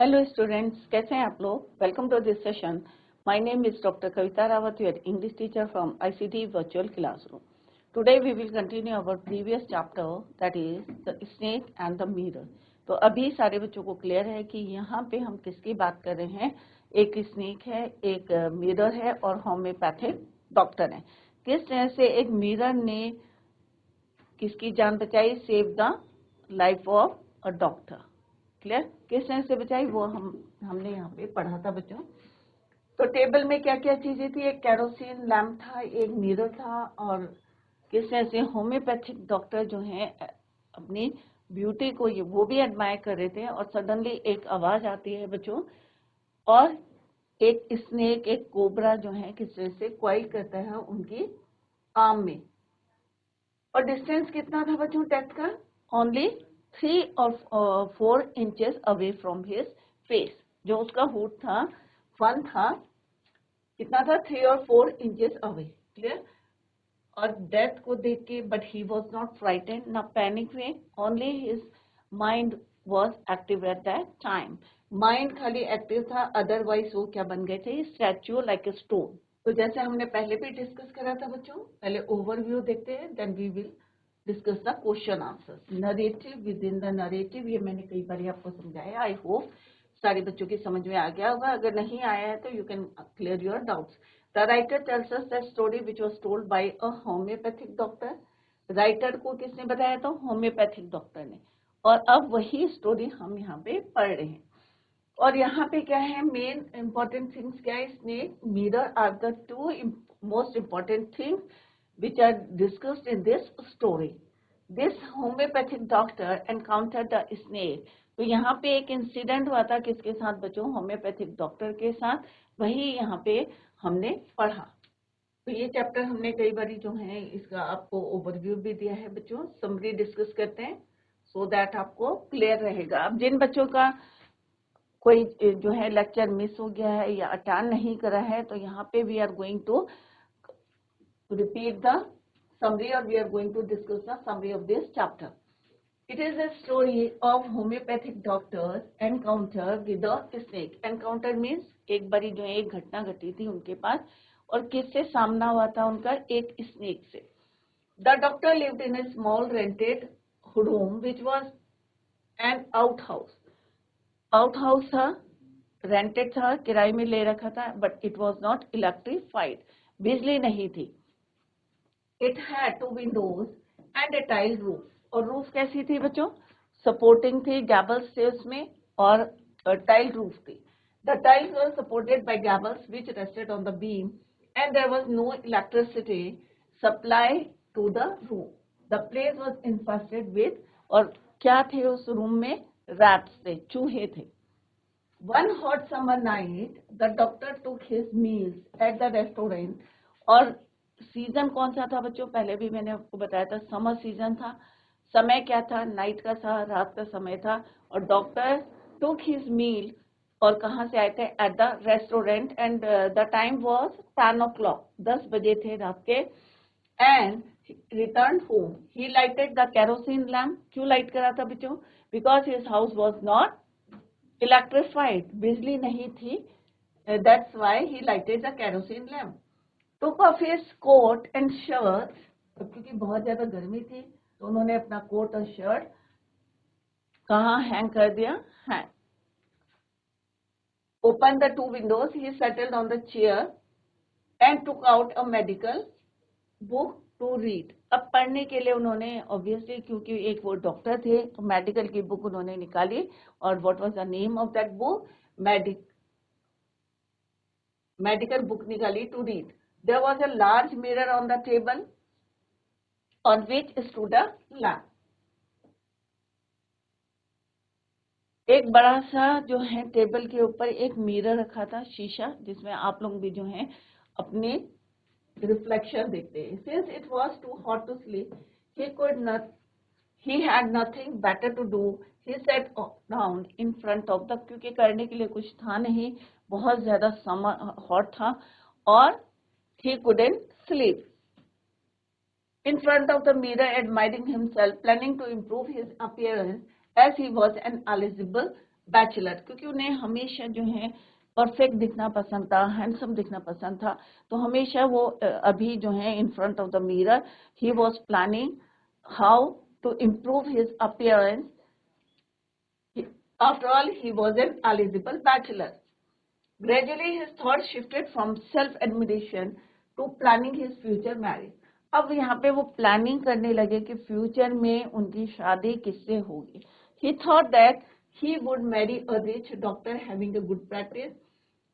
Hello students, कैसे हैं आप लोग। Welcome to this session. My name is doctor Kavita Rawat, your English teacher from ICT virtual classroom. Today we will continue our previous chapter, that is the snake and the mirror. तो अभी सारे बच्चों को clear है कि यहाँ पे हम किसकी बात कर रहे हैं। एक स्नेक है, एक मिरर है और होम्योपैथिक डॉक्टर है। किस तरह से एक मिरर ने किसकी जान बचाई, save the life of a doctor. Clear, किस तरह से बचाई वो हमने यहाँ पे पढ़ा था बच्चों। तो टेबल में क्या क्या चीजें थी, एक कैरोसिन लैम्प था, एक मिरर था, और किस तरह से होम्योपैथिक डॉक्टर जो है अपनी ब्यूटी को ये वो भी एडमायर कर रहे थे। और सडनली एक आवाज आती है बच्चों, और एक स्नेक, एक कोबरा जो है किस तरह से क्वाइल करता है उनकी आर्म में। और डिस्टेंस कितना था बच्चों डेथ का, ओनली 3 और 4 inches away from his face. जो उसका हुड था, फन था, कितना था, 3 और 4 इंचेस अवे। क्लियर। और डेथ को देख के, but he was not frightened, ना पैनिक हुए, only his mind was active at that time. Mind खाली एक्टिव था, अदरवाइज वो क्या बन गए थे, स्टैच्यू लाइक ए स्टोन। तो जैसे हमने पहले भी डिस्कस करा था बच्चों, पहले ओवरव्यू देखते हैं, then we will discuss the question answer. Narrative within the narrative, ये मैंने कई बार आपको समझाया। आई होप सारे बच्चों की समझ में आ गया होगा। अगर नहीं आया है तो you can clear your doubts. The writer tells us that story which was told by a homeopathic doctor. Writer को किसने बताया, तो होम्योपैथिक डॉक्टर ने। और अब वही स्टोरी हम यहाँ पे पढ़ रहे हैं। और यहाँ पे क्या है, मेन इंपॉर्टेंट थिंग्स क्या है, snake, mirror are the two most important things which are discussed in this story. This homeopathic doctor encountered the snake. तो यहाँ पे एक इंसिडेंट हुआ था किसके साथ बच्चों, होम्योपैथिक डॉक्टर के साथ। वही यहाँ पे हमने पढ़ा। तो ये चैप्टर हमने कई बार जो है इसका आपको ओवरव्यू भी दिया है बच्चों। समरी डिस्कस करते हैं सो दैट आपको क्लियर रहेगा। अब जिन बच्चों का कोई जो है लेक्चर मिस हो गया है या अटेंड नहीं करा है, तो यहाँ पे we are going to repeat the summary, or we are going to discuss the summary of this chapter. It is a story of homeopathic doctors encounter with a snake. Encounter means एक बारी जो है एक घटना घटी थी उनके पास, और किससे सामना हुआ था उनका, एक स्नेक से। The doctor lived in a small rented room which was an outhouse. Outhouse था, रेंटेड था, किराए में ले रखा था, but it was not electrified, बिजली नहीं थी। It had 2 windows and a tile roof. और रूफ कैसी थी बच्चों, सपोर्टिंग थी, गैबल्स थे उसमें, और टाइल रूफ थी। The tiles were supported by gables which rested on the beam, and there was no electricity supply to the room. The place was infested with, और क्या थे उस रूम में, रैट्स थे, चूहे थे। One hot summer night, the doctor took his meals at the restaurant. और season कौन सा था बच्चों, पहले भी मैंने आपको बताया था, समर सीजन था। समय क्या था, नाइट का था, रात का समय था। और डॉक्टर टुक हिज मील, और कहाँ से आए थे, at the restaurant, and the time was 10 o'clock, 10 बजे थे रात के। And return home, he lighted the kerosene lamp. क्यों लाइट करा था बच्चों, because his house was not electrified, बिजली नहीं थी, that's why he lighted the kerosene lamp. Took off his coat and shirt, क्योंकि बहुत ज्यादा गर्मी थी तो उन्होंने अपना कोट और शर्ट कहाँ हैंग कर दिया, hang. Open the 2 windows, he settled on the chair and took out a medical book to read. अब पढ़ने के लिए उन्होंने ऑब्वियसली, क्योंकि एक वो डॉक्टर थे, तो मेडिकल की बुक उन्होंने निकाली। और what was the name of that book, medical book निकाली to read. There was a large mirror on the table on which stood a lamp. एक बड़ा सा जो है टेबल के ऊपर एक मिरर रखा था, शीशा, जिसमें आप लोग भी जो है अपने रिफ्लेक्शन देखते हैं। Since it was too hot to sleep, he could not, he had nothing better to do, he sat down in front of the, क्योंकि करने के लिए कुछ था नहीं, बहुत ज्यादा समर हॉट था, और he couldn't sleep. In front of the mirror, admiring himself, planning to improve his appearance as he was an eligible bachelor, क्योंकि उन्हें हमेशा जो है परफेक्ट दिखना पसंद था, हैंडसम दिखना पसंद था, तो हमेशा वो अभी जो है in front of the mirror he was planning how to improve his appearance. After all, he was an eligible bachelor. Gradually, his thoughts shifted from self-admiration to planning his future marriage. अब यहाँ पे वो planning करने लगे कि future में उनकी शादी किससे होगी. He thought that he would marry a rich doctor having a good practice,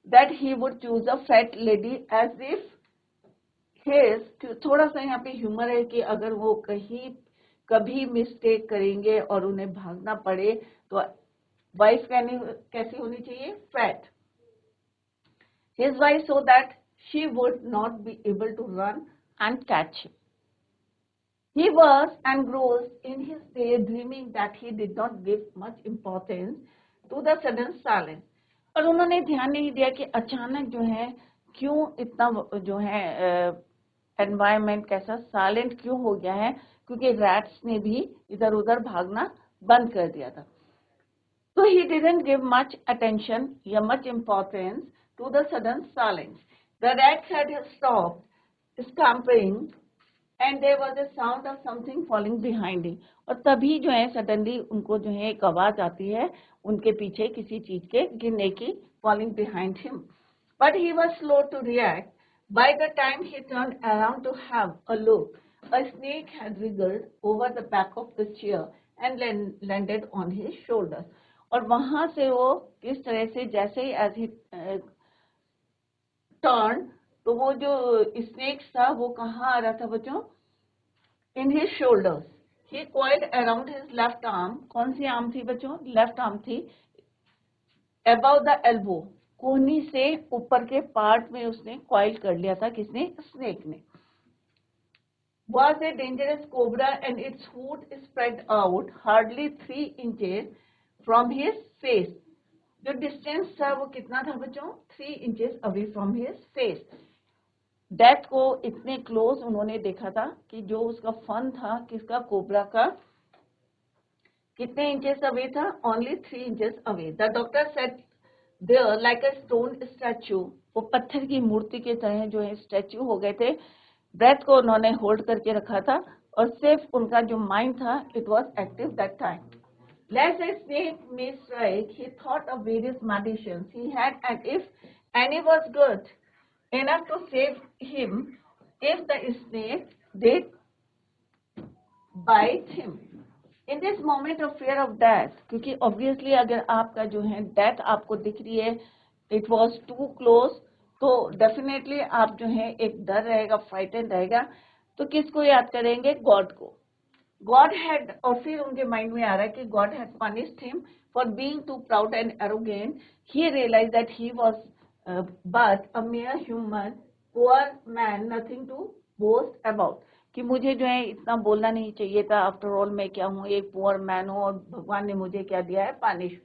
that he would choose a fat lady as if his, थोड़ा सा यहाँ पे ह्यूमर है कि अगर वो कहीं कभी मिस्टेक करेंगे और उन्हें भागना पड़े तो वाइफ कैसी होनी चाहिए, fat. His wife so that she would not be able to run and catch him. He was engrossed in his daydreaming that he did not give much importance to the sudden silence. और उन्होंने ध्यान नहीं दिया कि अचानक जो है क्यों इतना जो है एनवायरनमेंट कैसा साइलेंट क्यों हो गया है, क्योंकि रैट्स ने भी इधर उधर भागना बंद कर दिया था. So he didn't give much attention or much importance to the sudden silence. The rats had stopped scampering and there was a sound of something falling behind him. और तभी जो है सडनली उनको जो है एक आवाज आती है उनके पीछे किसी चीज के गिरने की, falling behind him. But he was slow to react. By the time he turned around to have a look, a snake had wriggled over the back of the chair and landed on his shoulders. और वहां से वो किस तरह से जैसे ही as ही turn, तो वो जो स्नेक था वो कहाँ आ रहा था बच्चों, in his shoulders. He coiled around his left arm. कौन सी आर्म थी बच्चों, लेफ्ट आर्म थी. अबव द एल्बो, कोहनी से ऊपर के पार्ट में उसने कॉइल कर लिया था. किसने, स्नेक ने. Was a dangerous cobra and its hood spread out hardly 3 inches from his face. जो डिस्टेंस था वो कितना था बच्चों, 3 inches away from his face. Death को इतने क्लोज उन्होंने देखा था कि जो उसका फन था किसका, कोबरा का, कितने इंचेस अवे था, only 3 inches away. The doctor said there like a stone statue. वो पत्थर की मूर्ति के तरह जो है स्टैचू हो गए थे. ब्रेथ को उन्होंने होल्ड करके रखा था और सिर्फ उनका जो माइंड था it was active that time. Lest a snake may strike, he thought of various medicines he had, and if any was good enough to save him if the snake did bite him. In this moment of fear of death, क्योंकि obviously अगर आपका जो है death आपको दिख रही है, it was too close, तो डेफिनेटली आप जो है एक डर रहेगा, फ्राइटन रहेगा. तो किसको याद करेंगे, गॉड को. गॉड हैड, और फिर उनके माइंड में आ रहा है कि God had punished him for being too proud and arrogant. He realize that he was but a mere human poor man, nothing to boast about. कि मुझे जो है इतना बोलना नहीं चाहिए था, आफ्टर ऑल मैं क्या हूँ, एक पुअर मैन हूँ और भगवान ने मुझे क्या दिया है, punish.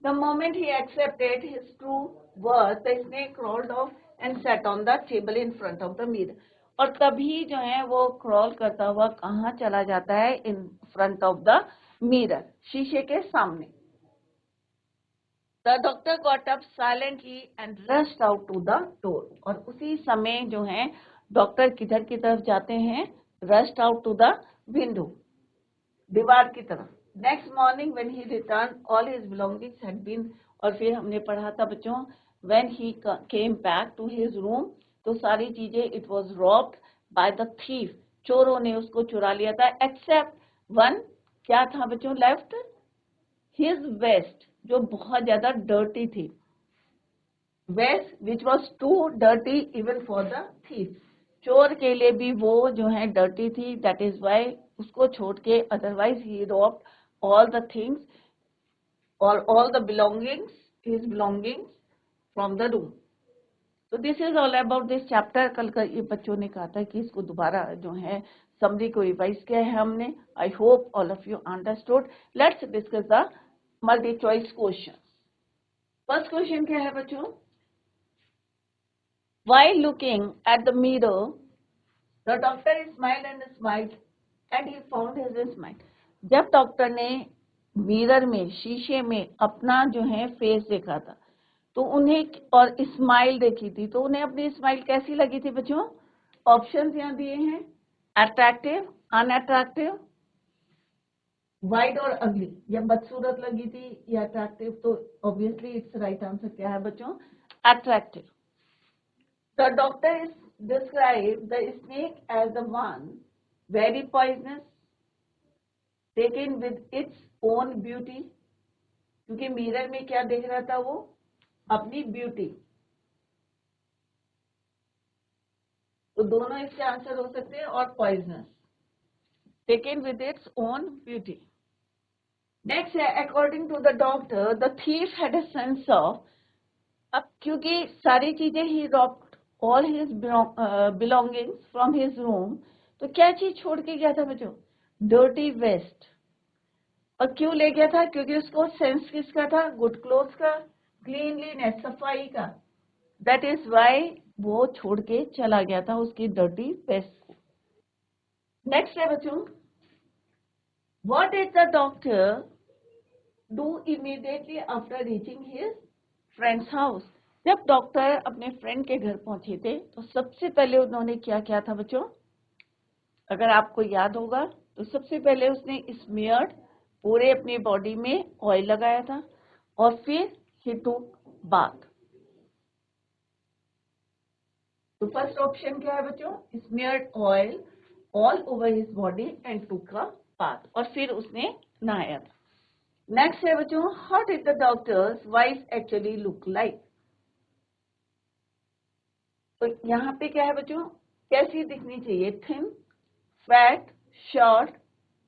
The moment he accepted his true worth, the snake crawled off and sat on the table in front of the mirror. और तभी जो है वो क्रॉल करता हुआ कहाँ चला जाता है, in front of the mirror, शीशे के सामने. The doctor got up silently and rushed out to the door. और उसी समय जो है डॉक्टर किधर की तरफ जाते हैं, rushed out to the window, दीवार की तरफ. Next morning when he returned, all his belongings had been, और फिर हमने पढ़ा था बच्चों, when he came back to his room, तो सारी चीजें it was robbed by the thief, चोरों ने उसको चुरा लिया था, except one, क्या था बच्चों left, his vest, जो बहुत ज्यादा dirty थी. Vest which was too dirty even for the thief, चोर के लिए भी वो जो है dirty थी, that is why उसको छोड़ के otherwise he robbed all the things or all the belongings, his belongings from the room. So this is all about this chapter. कल का ये बच्चों ने कहा था कि इसको दोबारा जो है समरी को रिवाइज किया है हमने. I hope all of you understood. Let's discuss the multi choice questions. First question क्या है बच्चों? While looking at the mirror, the doctor smiled and smiled and he found his smile. जब doctor ने mirror में, शीशे में अपना जो है फेस देखा था, तो उन्हें और स्माइल देखी थी, तो उन्हें अपनी स्माइल कैसी लगी थी बच्चों? ऑप्शंस यहाँ दिए हैं, अट्रैक्टिव, अनअट्रैक्टिव, वाइड और अगली, या बदसूरत लगी थी या अट्रैक्टिव, तो ऑब्वियसली इट्स राइट आंसर क्या है बच्चों? Attractive. The doctor is describe the snake as the one very poisonous taken with its own beauty, क्योंकि मिरर में क्या देख रहा था वो? अपनी ब्यूटी. तो दोनों इसके आंसर हो सकते हैं, और poisonous, taken with its own beauty. Next है, according to the doctor the thief had a sense of, अब क्योंकि सारी चीजें ही dropped all his belongings from his room, तो क्या चीज छोड़ के गया था बच्चों? Dirty vest. और क्यों ले गया था? क्योंकि उसको सेंस किसका था? गुड क्लोथ्स का, क्लीनलीनेस, सफाई का. दैट इज वाई वो छोड़ के चला गया था उसकी डर्टी वेस्ट को. नेक्स्ट है बच्चों, what did the doctor do immediately after reaching his friends house. जब डॉक्टर अपने फ्रेंड के घर पहुंचे थे, तो सबसे पहले उन्होंने क्या किया था बच्चों? अगर आपको याद होगा, तो सबसे पहले उसने स्मीयर्ड, पूरे अपने बॉडी में ऑयल लगाया था, और फिर ही टूक बाथ. तो फर्स्ट ऑप्शन क्या है बच्चों? Smeared oil all over his body and took a bath, और फिर उसने नहाया था. नेक्स्ट है बच्चों, how did the doctor's wife actually look like. तो यहाँ पे क्या है बच्चों? कैसी दिखनी चाहिए? Thin, fat, short,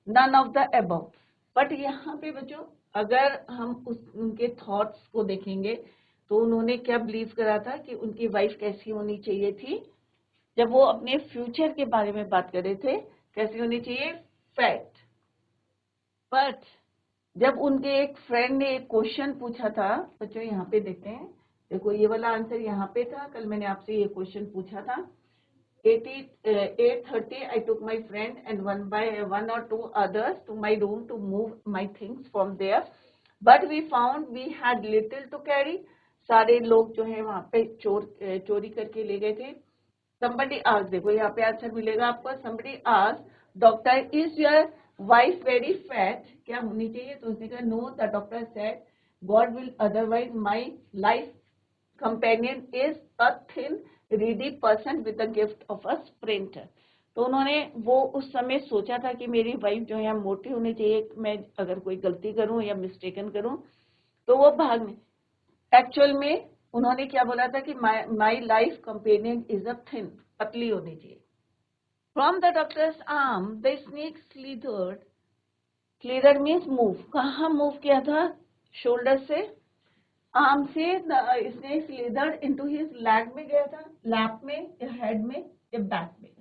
none of the above. But यहाँ पे बच्चों अगर हम उनके थॉट्स को देखेंगे, तो उन्होंने क्या बिलीव करा था कि उनकी वाइफ कैसी होनी चाहिए थी? जब वो अपने फ्यूचर के बारे में बात कर रहे थे, कैसी होनी चाहिए? फैट. बट जब उनके एक फ्रेंड ने एक क्वेश्चन पूछा था, बच्चों यहाँ पे देखते हैं, देखो ये वाला आंसर यहाँ पे था. कल मैंने आपसे ये क्वेश्चन पूछा था. 8:30 I took my friend and one or two others to my room to move my things from there, but we found we had little to carry. सारे लोग जो है वहां पे चोरी करके ले गए थे. Somebody asked, देखो यहाँ पे आंसर मिलेगा आपको. Somebody asked, doctor, is your wife very fat? क्या होनी चाहिए? तो उसने कहा no. The doctor said, God will otherwise my life companion is a thin Reedy person with the gift of a sprinter. तो उन्होंने वो उस समय सोचा था कि मेरी वाइफ जो है मोटी होनी चाहिए, मैं अगर कोई गलती करूं या मिस्टेकन करूं तो वो भाग में. एक्चुअल में उन्होंने क्या बोला था कि my life companion is a thin, पतली होनी चाहिए. From the doctor's arm the snake slithered. Slither means move. कहाँ मूव किया था? शोल्डर से, आर्म से. इसने स्लीदर्ड इनटू हिज लैग में गया था, लैप में या हेड में या बैक में.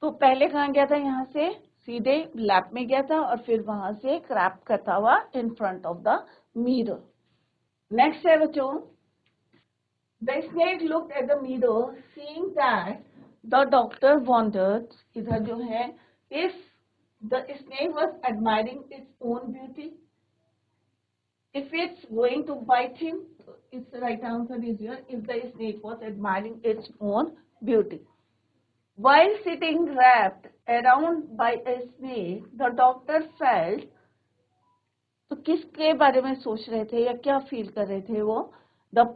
तो पहले कहाँ गया था? यहाँ से सीधे लैप में गया था, और फिर वहां से क्रैप करता हुआ इन front of the mirror. Next है बच्चों, the snake looked at the mirror seeing that the doctor wandered. इधर जो है, if the snake was admiring it's own beauty. If it's going to bite him, its right answer is here. If the snake was admiring its own beauty. While sitting wrapped around by a snake, the doctor felt. तो किसके बारे में सोच रहे थे या क्या feel कर रहे थे वो? The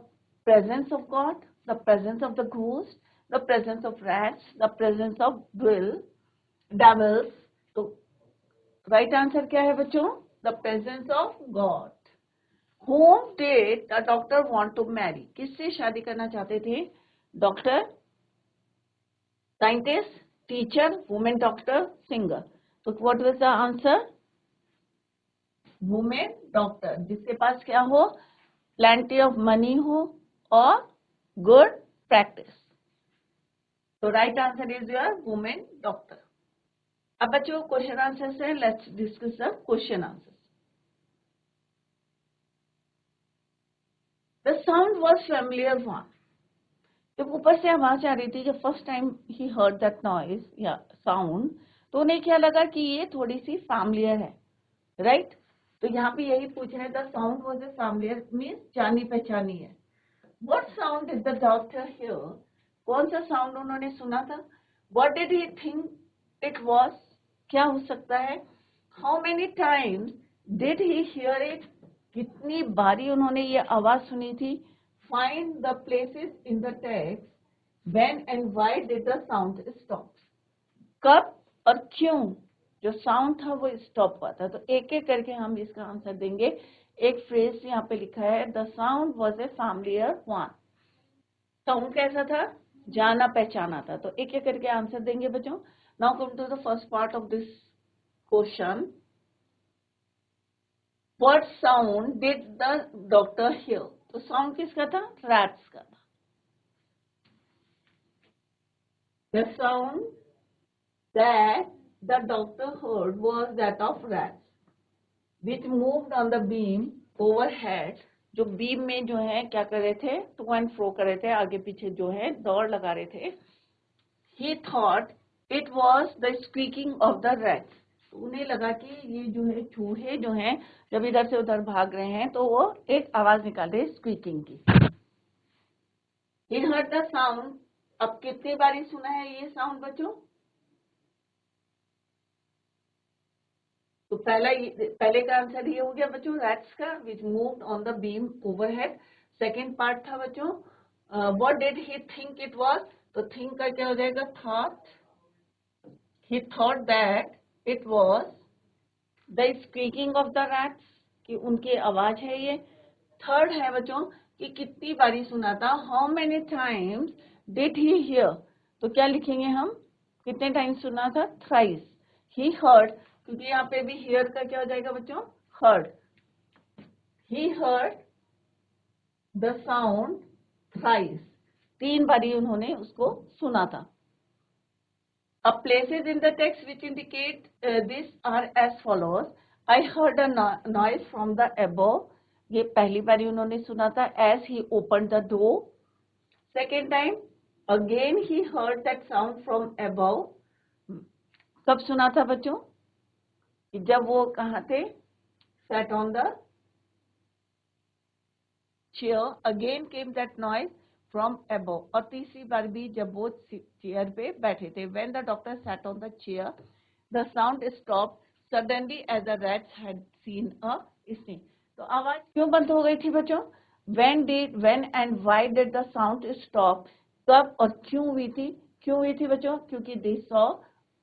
presence of God, the presence of the ghost, the presence of rats, the presence of devils. तो right answer क्या है बच्चों? The presence of God. Whom did the doctor want to marry? किससे शादी करना चाहते थे doctor? Scientist, teacher, women doctor, singer. तो what was the answer? Women doctor, जिसके पास क्या हो? प्लेंटी ऑफ मनी हो और गुड प्रैक्टिस. तो right answer is your women doctor. अब बच्चों क्वेश्चन आंसर से let's discuss the question answer. The sound was familiar one. जब ऊपर से आवाज आ रही थी, जब first time he heard that noise या साउंड, तो उन्हें क्या लगा कि ये थोड़ी सी फैमिलियर है, राइट? तो यहाँ पे यही पूछा है, the sound was a familiar means जानी पहचानी है। What sound did the doctor hear? कौन सा साउंड उन्होंने सुना था? What did he think it was? क्या हो सकता है? How many times did he hear it? कितनी बारी उन्होंने ये आवाज सुनी थी? Find the places in the text. When and why did the sound stop? कब और क्यों जो साउंड था वो स्टॉप हुआ था? तो एक एक करके हम इसका आंसर देंगे। एक फ्रेज यहाँ पे लिखा है, the sound was a familiar one. Sound कैसा था? जाना पहचाना था। तो एक एक करके आंसर देंगे बच्चों। Now come to the first part of this question. What sound did the doctor hear? तो साउंड किसका था? रैट्स का था। The sound that the doctor heard was that of rats, which moved on the beam overhead. जो beam में जो है क्या कर रहे थे? टू एंड फ्रो कर रहे थे, आगे पीछे जो है दौड़ लगा रहे थे। He thought it was the squeaking of the rats. तो उन्हें लगा कि ये जो है चूहे जो हैं जब इधर से उधर भाग रहे हैं तो वो एक आवाज निकाल रहे स्क्वीकिंग की। He heard the sound. अब कितनी बारी सुना है ये साउंड बच्चों? तो पहले का आंसर ये हो गया बच्चों, रैट्स का, which moved on the beam overhead. Second part था बच्चों, what did he think it was? तो थिंक का क्या हो जाएगा? Thought. He thought that it was the squeaking of the rats, कि उनकी आवाज है ये। थर्ड है बच्चों कि कितनी बारी सुना था, how many times did he here? तो क्या लिखेंगे हम? कितने टाइम सुना था? थ्राइस। ही हर्ड, क्योंकि यहाँ पे भी हियर का क्या हो जाएगा बच्चों? Heard. He heard the sound thrice, 3 बारी उन्होंने उसको सुना था। अब places in the text which indicate this are as follows. I heard a noise from the above. ये पहली बारी उन्होंने सुना था, as he opened the door. Second time, again he heard that sound from above. कब सुना था बच्चों? जब वो कहाँ थे? Sat on the chair. Again came that noise from above. और तीसरी बार भी जब वो चेयर पे बैठे थे, when the doctor sat on the chair, the sound stopped suddenly as the rats had seen a snake. तो आवाज क्यों बंद हो गई थी बच्चों? When and why did the sound stop? कब और क्यों हुई थी? क्यों हुई थी बच्चों? क्योंकि they saw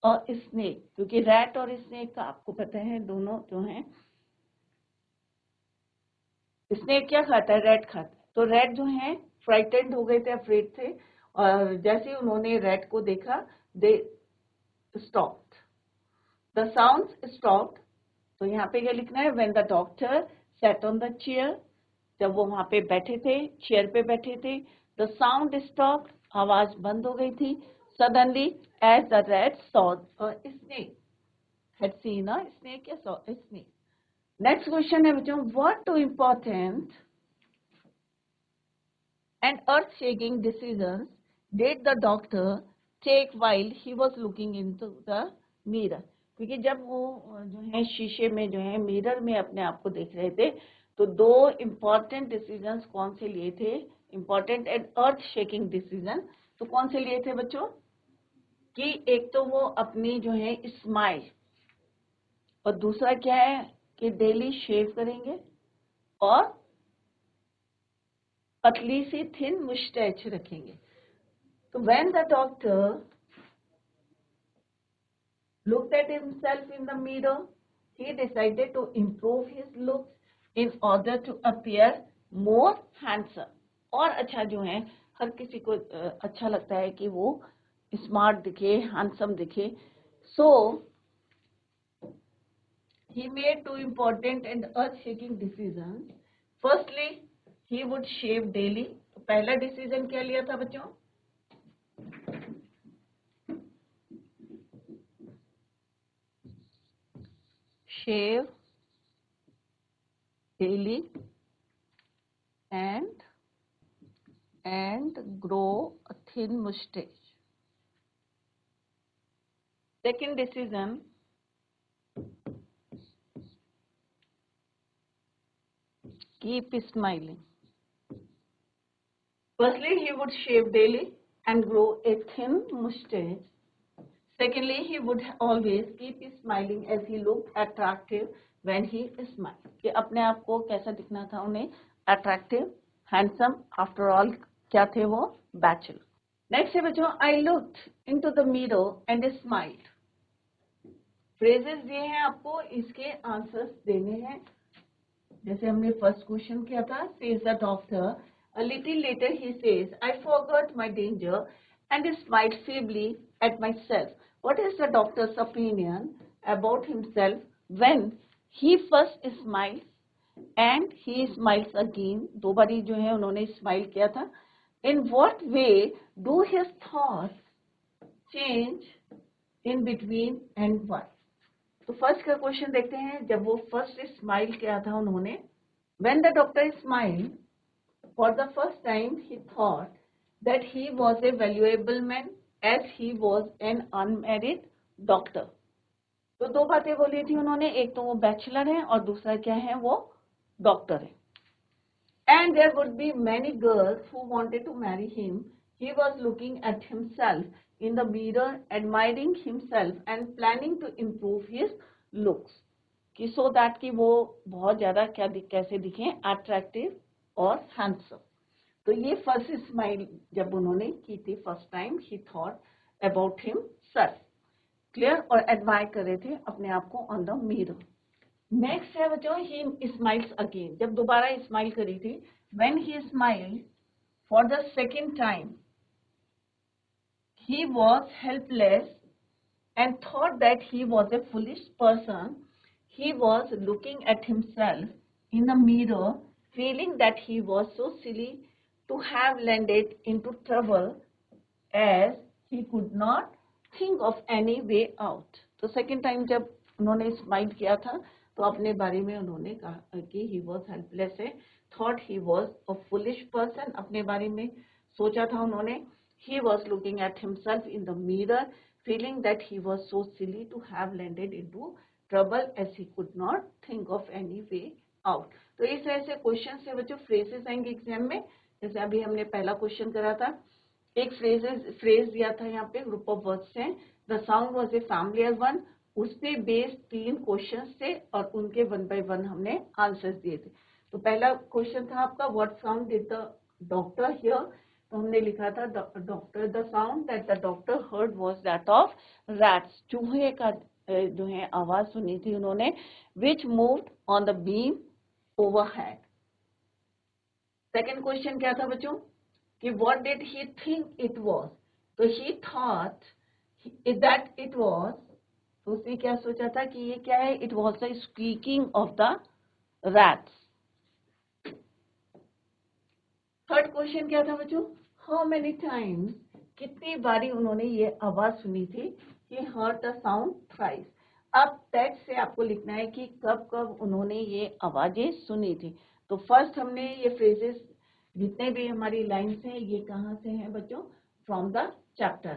a snake. क्योंकि रैट और स्नेक का आपको पता है दोनों जो हैं, स्नेक क्या खाता है? रैट खाता है। तो रैट जो है फ्राइटेंड हो गए थे, अफ्रेड थे, और जैसे उन्होंने रैट को देखा, they stopped, the sounds stopped. तो यहाँ पे क्या लिखना है? When the doctor sat on the chair, जब वो वहां पे बैठे थे, चेयर पे बैठे थे, द साउंड स्टॉप्ड, आवाज बंद हो गई थी। Suddenly as the rat saw a snake, had seen a snake या saw a snake. Next question है बच्चों, what two important and earth-shaking decisions did the doctor take while he was looking into the mirror? क्योंकि जब वो जो है शीशे में जो है मिरर में अपने आप को देख रहे थे, तो 2 इम्पोर्टेंट डिसीजंस कौन से लिए थे? Important and earth shaking decision. तो कौन से लिए थे बच्चों? कि एक तो वो अपनी जो है स्माइल, और दूसरा क्या है कि डेली शेव करेंगे, और पतली सी थिन मुस्टैच रखेंगे। तो when the doctor looked at himself in the mirror, he decided to improve his looks in order to appear more handsome. और अच्छा जो है, हर किसी को अच्छा लगता है कि वो स्मार्ट दिखे, हैंडसम दिखे। So he made 2 important and earth-shaking decisions. Firstly, he would shave daily. तो पहला डिसीजन क्या लिया था बच्चों? Shave daily and grow a thin mustache. Second decision, keep smiling. Firstly, he would shave daily and grow a thin mustache. Secondly, he would always keep smiling as he looked attractive when he smiled. कि अपने आप को कैसा दिखना था उन्हें? Attractive, handsome. After all, क्या थे वो? Bachelor. Next है बच्चों, I looked into the mirror and smiled. Phrases दिए हैं आपको, इसके आंसर्स देने हैं. जैसे हमने फर्स्ट क्वेश्चन किया था, says the doctor. A little later he says, I forgot my danger and smiled feebly at myself. What is the doctor's opinion about himself when he first smiles and he smiles again? दो बारी जो है उन्होंने smile किया था. In what way do his thoughts change in between and why? तो first का question देखते हैं. जब वो फर्स्ट स्माइल किया था उन्होंने, when the doctor smiled for the first time, he thought that he was a valuable man as he was an unmarried doctor. तो दो बातें बोली थी उन्होंने, एक तो वो बैचलर है और दूसरा क्या है, वो डॉक्टर है. And there would be many girls who wanted to marry him. He was looking at himself in the mirror, admiring himself and planning to improve his looks. कि so that कि वो बहुत ज्यादा कैसे दिखें, अट्रैक्टिव और handsome. तो ये फर्स्ट स्माइल जब उन्होंने की थी first time, he thought about himself. Clear? और एडमायर कर रहे थे अपने आप को ऑन द मिरर. नेक्स्ट है बच्चों, ही स्माइल्स अगेन. जब दोबारा स्माइल करी थी, when he smiled for the second time, he was helpless and thought that he was a foolish person. He was looking at himself in the mirror, feeling that he was so silly to have landed into trouble as he could not think of any way out. तो second time जब उन्होंने smile किया था तो अपने बारे में उन्होंने कहा कि he was helpless है, thought he was a foolish person, अपने बारे में सोचा था उन्होंने. He was looking at himself in the mirror, feeling that he was so silly to have landed into trouble as he could not think of any way out. तो इस तरह से क्वेश्चन से बच्चों फ्रेजेस आएंगे एग्जाम में. जैसे अभी हमने पहला क्वेश्चन करा था, एक फ्रेज दिया था यहाँ पे, ग्रुप ऑफ वर्ड्स हैं. The sound was a familiar one. उस पे बेस्ड 3 क्वेश्चन थे और उनके 1 by 1 हमने आंसर्स दिए थे. तो पहला क्वेश्चन था आपका, what sound did the doctor hear? तो हमने लिखा था doctor, the sound that the doctor heard was that of rats. चूहे का जो है आवाज सुनी थी उन्होंने, which moved on the beam overhead. Second question क्या था बच्चों कि what did he think it was? तो he thought that it was, तो उसने क्या सोचा था कि ये क्या है? It was the squeaking of the rats. Third question क्या था बच्चों? हाउ मेनी टाइम्स, कितनी बारी उन्होंने ये आवाज सुनी थी? He heard the sound thrice. अब टेक्स्ट से आपको लिखना है कि कब कब उन्होंने ये आवाजें सुनी थी. तो फर्स्ट हमने ये फ्रेजेस जितने भी हमारी लाइन्स हैं ये कहाँ से हैं बच्चों? From the chapter.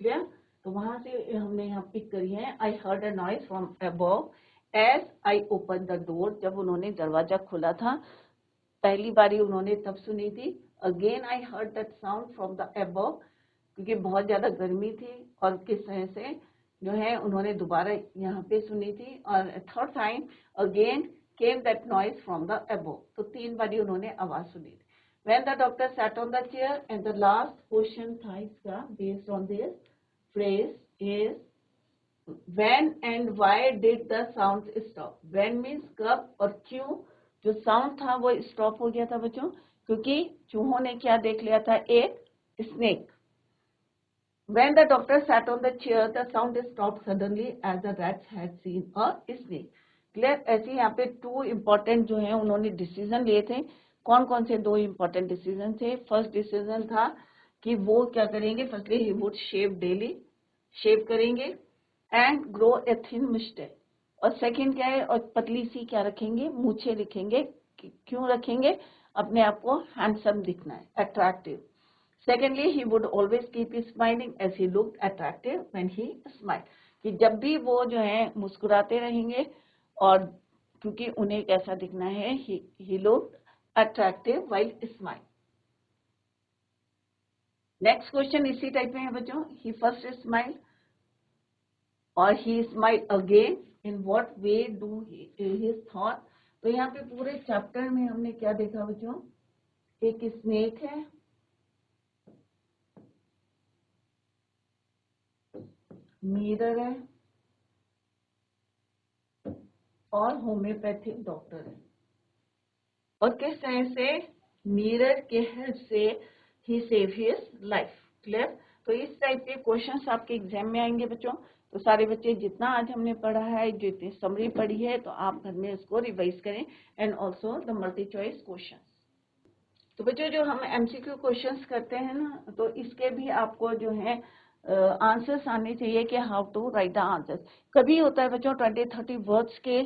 क्लियर? तो वहां से हमने यहाँ पिक करी है. I heard a noise from above as I open the door. जब उन्होंने दरवाजा खोला था पहली बारी उन्होंने तब सुनी थी. Again I heard that sound from the above, क्योंकि बहुत ज्यादा गर्मी थी और किस तरह से जो है उन्होंने दोबारा यहाँ पे सुनी थी. और third time again came that noise from the above. तो 3 बारी उन्होंने आवाज सुनी थी. When the doctor sat on the chair. And the last question था इसका based on this phrase is when and why did the sound stop. When means कब और क्यों जो साउंड था वो स्टॉप हो गया था बच्चों, क्योंकि चूहों ने क्या देख लिया था? एक snake. When the doctor sat on the chair, the sound stopped suddenly as the rats had seen a snake. Clear? ऐसे यहाँ पे 2 इम्पोर्टेंट जो है उन्होंने डिसीजन लिए थे. कौन कौन से 2 इम्पोर्टेंट डिसीजन थे? फर्स्ट डिसीजन था कि वो क्या करेंगे? Firstly he would shave daily, shave करेंगे, and grow a thin moustache. और सेकंड क्या है? और पतली सी क्या रखेंगे? मूछें रखेंगे. क्यों रखेंगे? अपने आप को हैंडसम दिखना है, attractive. Secondly he would always keep smiling as he looked attractive when he smile. कि जब भी वो जो है मुस्कुराते रहेंगे और क्योंकि उन्हें कैसा दिखना है, he looked attractive while smile. Next question इसी टाइप में है बच्चों, he first smiled और he smiled again, in what way do his thought. तो यहाँ पे पूरे चैप्टर में हमने क्या देखा बच्चों, एक स्नेक है, मिरर है और होम्योपैथिक डॉक्टर है, और किस तरह से मिरर के हेल्प से ही सेव हिज लाइफ। क्लियर। तो इस टाइप के क्वेश्चंस आपके एग्जाम में आएंगे बच्चों। तो सारे बच्चे जितना आज हमने पढ़ा है, जो इतनी समरी पढ़ी है, तो आप घर में इसको रिवाइज करें and also the multi choice question. तो बच्चों जो हम एमसीक्यू क्वेश्चंस करते हैं ना, तो इसके भी आपको जो है आंसर्स आने चाहिए कि how to write the answers. कभी होता है बच्चों 20-30 वर्ड्स के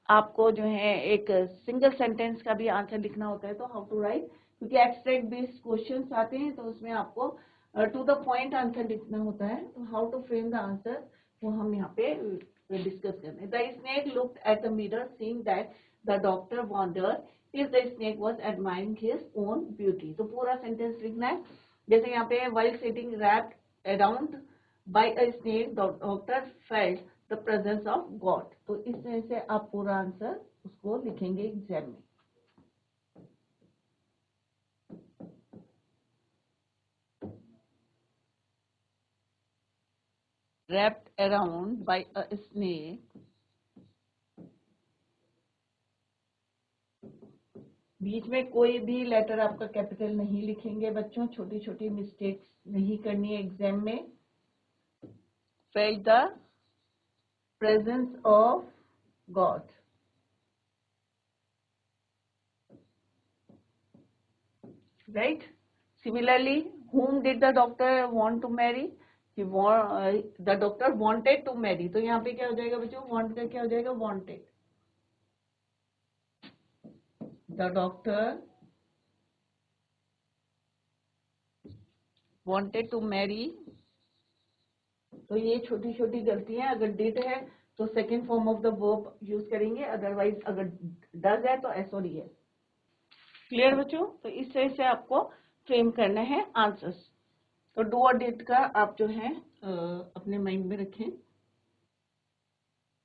आपको जो है एक सिंगल सेंटेंस का भी आंसर लिखना होता है, तो हाउ टू राइट, क्योंकि एब्स्ट्रैक्ट बेस्ड क्वेश्चंस आते हैं तो उसमें आपको टू द पॉइंट आंसर लिखना होता है। तो how to frame the answer वो हम यहाँ पे डिस्कस कर रहे हैं। The snake looked at the mirror seeing that the doctor wondered if the snake was admiring his own beauty। तो पूरा सेंटेंस लिखना है। जैसे यहाँ पे while sitting wrapped around by a snake, doctor felt the presence of God। तो इस तरह से आप पूरा आंसर उसको लिखेंगे एग्जाम में। wrapped around by a snake, बीच में कोई भी लेटर आपका कैपिटल नहीं लिखेंगे बच्चों, छोटी छोटी मिस्टेक्स नहीं करनी है एग्जाम में। Felt the presence of God। Right? Similarly, whom did the doctor want to marry? The doctor wanted to marry। तो यहाँ पे क्या हो जाएगा बच्चों, want का क्या हो जाएगा, wanted। The doctor wanted to marry। तो ये छोटी छोटी गलतियां, अगर did है तो second form of the verb use करेंगे, अदरवाइज अगर डज है तो एस और ईएस। क्लियर बच्चों। तो इस तरह से आपको फ्रेम करना है आंसर्स। तो डू और डिड का आप जो है अपने माइंड में रखें।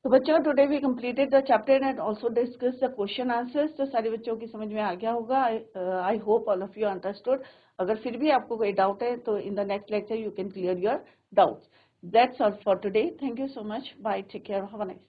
तो बच्चों today we completed the chapter and also discuss the question answers. तो सारे बच्चों की समझ में आ गया होगा। I hope all of you understood. अगर फिर भी आपको कोई डाउट है तो in the next lecture you can clear your doubts. That's all for today. Thank you so much. Bye, take care, have a nice day.